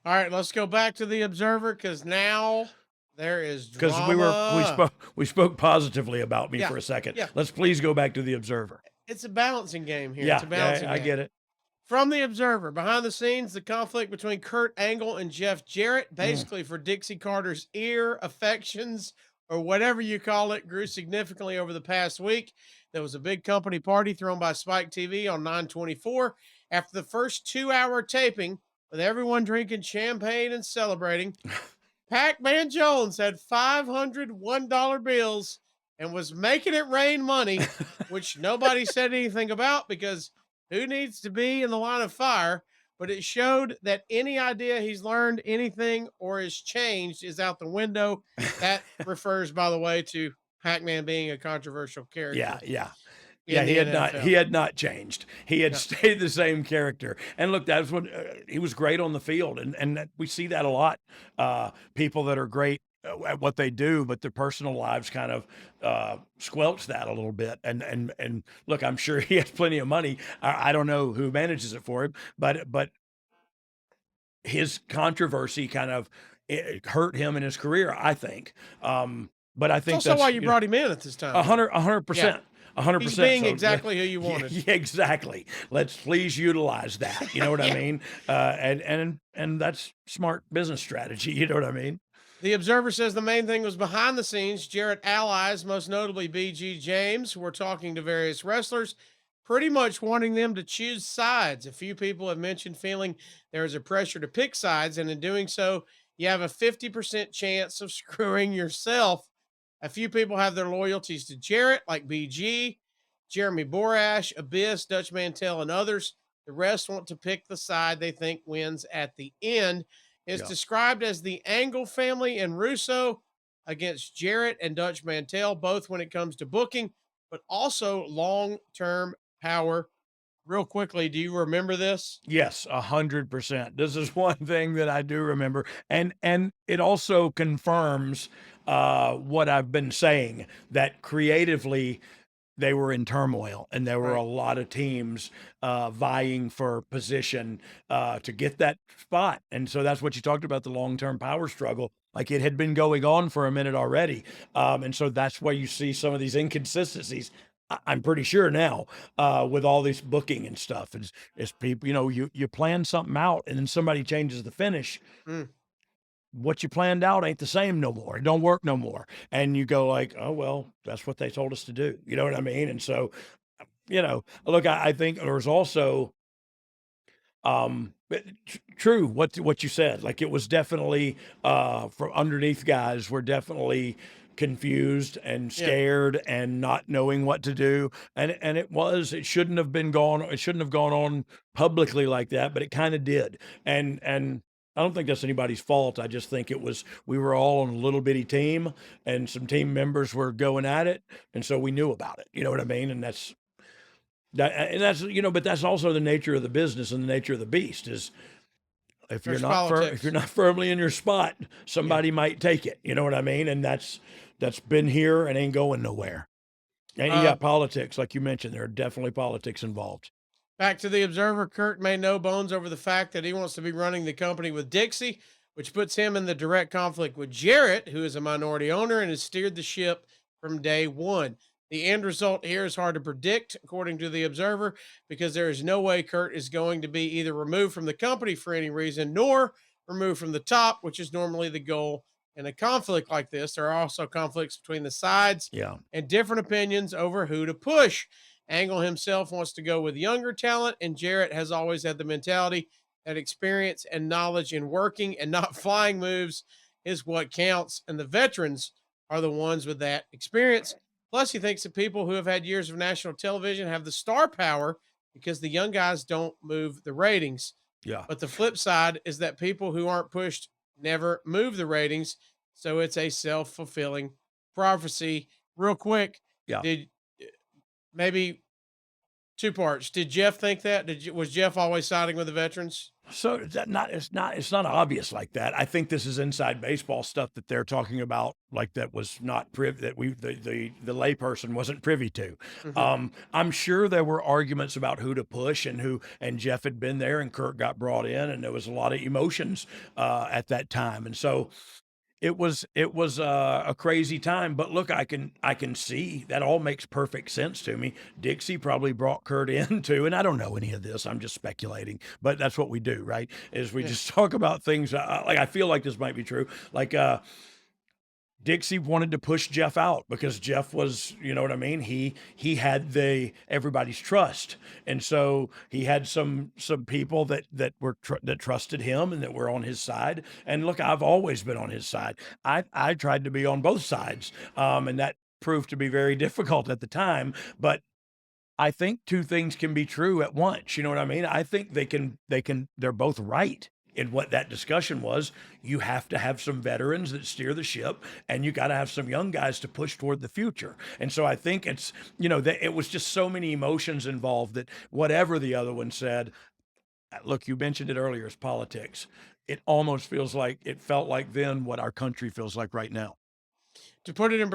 All right, let's go back to the Observer because now there is Because drama. we spoke positively about me Yeah, for a second. yeah. Let's please go back to the Observer. It's a balancing game here. It's Yeah, a yeah, balancing I act. get it. From the Observer, behind the scenes, the conflict between Kurt Angle and Jeff Jarrett, Mm. basically for Dixie Carter's ear affections or whatever you call it, grew significantly over the past week. There was a big company party thrown by Spike TV on 9/24 after the first 2-hour taping, with everyone drinking champagne and celebrating. Pac-Man Jones had $501 bills and was making it rain money, which nobody said anything about because who needs to be in the line of fire? But it showed that any idea he's learned anything or is changed is out the window. That refers, by the way, to Pac-Man being a controversial Yeah, character yeah. Yeah, in the he NFL. had not changed. He had No, stayed the same character. And look, that's what he was great on the field, and that, we see that a lot. People that are great at what they do, but their personal lives kind of squelch that a little bit. And look, I'm sure he has plenty of money. I don't know who manages it for him, but his controversy kind of hurt him in his career, I think. But I it's think also why that's you brought him in at this time, a though. hundred, a hundred Yeah, percent. 100%. he's being So exactly who you yeah, wanted. yeah, exactly. Let's please utilize that. You know what I Yeah. mean? And that's smart business strategy. You know what I mean? The Observer says the main thing was behind the scenes. Jarrett allies, most notably BG James, were talking to various wrestlers, pretty much wanting them to choose sides. A few people have mentioned feeling there is a pressure to pick sides, and in doing so, you have a 50% chance of screwing yourself. A few people have their loyalties to Jarrett, like BG, Jeremy Borash, Abyss, Dutch Mantel, and others. The rest want to pick the side they think wins at the end. Is Yeah. described as the Angle family and Russo against Jarrett and Dutch Mantel, both when it comes to booking, but also long term power. Real quickly, do you remember this? Yes, 100%. This is one thing that I do remember, and it also confirms what I've been saying, that creatively they were in turmoil, and there were a Right. lot of teams vying for position to get that spot. And so that's what you talked about, the long-term power struggle. Like, it had been going on for a minute already. And so that's why you see some of these inconsistencies. I'm pretty sure now with all this booking and stuff. Is people, you plan something out and then somebody changes the finish. Mm. What you planned out ain't the same no more. It don't work no more. And you go like, oh, well, that's what they told us to do. You know what I mean? And so, look, I think there's also, true what you said. Like, it was definitely, from underneath, guys were definitely confused and Yeah. scared and not knowing what to do. And it shouldn't have been gone. It shouldn't have gone on publicly like that, but it kind of did. And I don't think that's anybody's fault. I just think we were all on a little bitty team, and some team members were going at it. And so we knew about it. You know what I mean? But that's also the nature of the business and the nature of the beast is, There's if you're politics. not firmly in your spot, Yeah. somebody might take it. You know what I mean? And that's been here and ain't going nowhere. And you Uh, got politics, like you mentioned. There are definitely politics involved. Back to the Observer, Kurt made no bones over the fact that he wants to be running the company with Dixie, which puts him in the direct conflict with Jarrett, who is a minority owner and has steered the ship from day one. The end result here is hard to predict, according to the Observer, because there is no way Kurt is going to be either removed from the company for any reason, nor removed from the top, which is normally the goal in a conflict like this. There are also conflicts between the sides Yeah. and different opinions over who to push. Angle himself wants to go with younger talent, and Jarrett has always had the mentality that experience and knowledge in working and not flying moves is what counts. And the veterans are the ones with that experience. Plus, he thinks that people who have had years of national television have the star power because the young guys don't move the ratings. Yeah. But the flip side is that people who aren't pushed never move the ratings. So it's a self fulfilling prophecy. Real quick, Yeah. did maybe two parts. Did Jeff think that? Was Jeff always siding with the veterans? So that not it's not obvious like that. I think this is inside baseball stuff that they're talking about, like that was not that we the layperson wasn't privy to. Hmm. I'm sure there were arguments about who to push and who, and Jeff had been there and Kurt got brought in, and there was a lot of emotions at that time, and so it was a crazy time, but look, I can see that all makes perfect sense to me. Dixie probably brought Kurt in too, and I don't know any of this. I'm just speculating, but that's what we do, right? Is we Yeah. just talk about things like I feel like this might be true. Like Dixie wanted to push Jeff out because Jeff was, you know what I mean? He had the everybody's trust. And so he had some people that trusted him and that were on his side. And look, I've always been on his side. I tried to be on both sides. And that proved to be very difficult at the time, but I think 2 things can be true at once, you know what I mean? I think they're both right in what that discussion was. You have to have some veterans that steer the ship, and you gotta have some young guys to push toward the future, and so I think it's, that it was just so many emotions involved that whatever the other one said, look, you mentioned it earlier, it's politics. It felt like then what our country feels like right now. To put it in